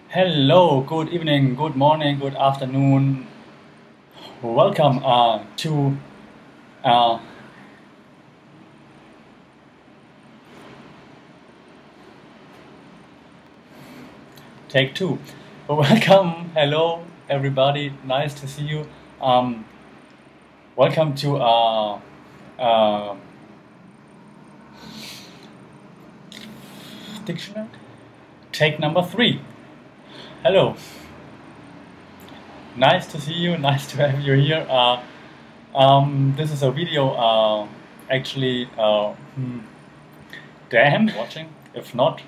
Hello, good evening, good morning, good afternoon. Welcome to uh, take two. Welcome, hello, everybody. Nice to see you. Um, Welcome to uh, dictionary. Take number three. Hello, nice to see you. Nice to have you here. This is a video. Actually, damn watching. If not,